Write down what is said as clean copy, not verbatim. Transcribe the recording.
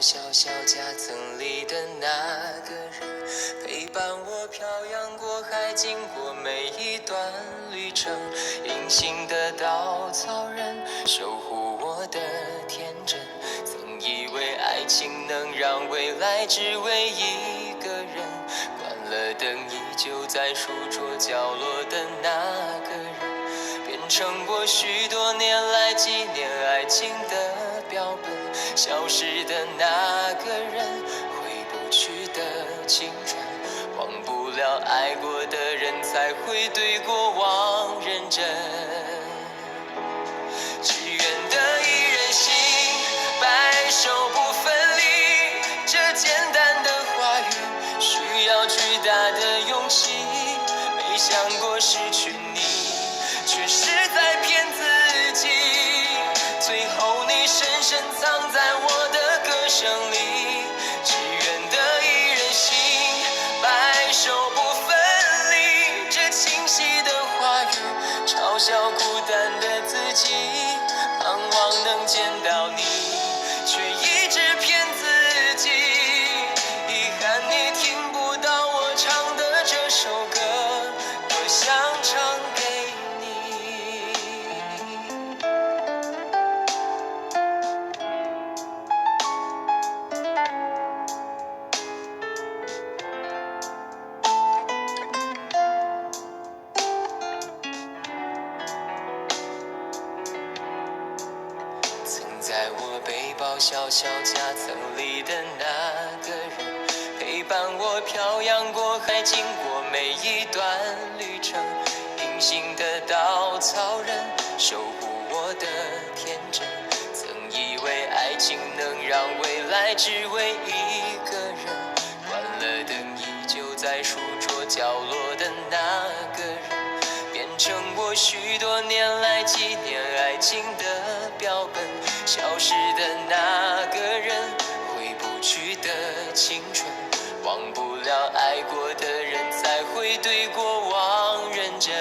小小夹层里的那个人，陪伴我漂洋过海，经过每一段旅程。隐形的稻草人，守护我的天真。曾以为爱情能让未来只为一个人，关了灯依旧在书桌角落的那个人，变成我许多年来纪念爱情的标本。消失的那个人，回不去的青春，忘不了爱过的人，才会对过往认真。只愿得一人心，白首不分离。这简单的话语，需要巨大的勇气。没想过失去你，却是在骗自己。最后你深深藏在我的歌声里。只愿得一人心，白首不分离。这清晰的话语，嘲笑孤单的自己。盼望能见到你，却一直骗自己。遗憾你听不到我唱的这首歌，多想唱给你。在我背包小小夹层里的那个人，陪伴我漂洋过海，经过每一段旅程。隐形的稻草人，守护我的天真。曾以为爱情能让未来只为一个人，关了灯依旧在书桌角落的那个人，变成我许多年来纪念爱情的标本。消失的那个人，回不去的青春，忘不了爱过的人，才会对过往认真。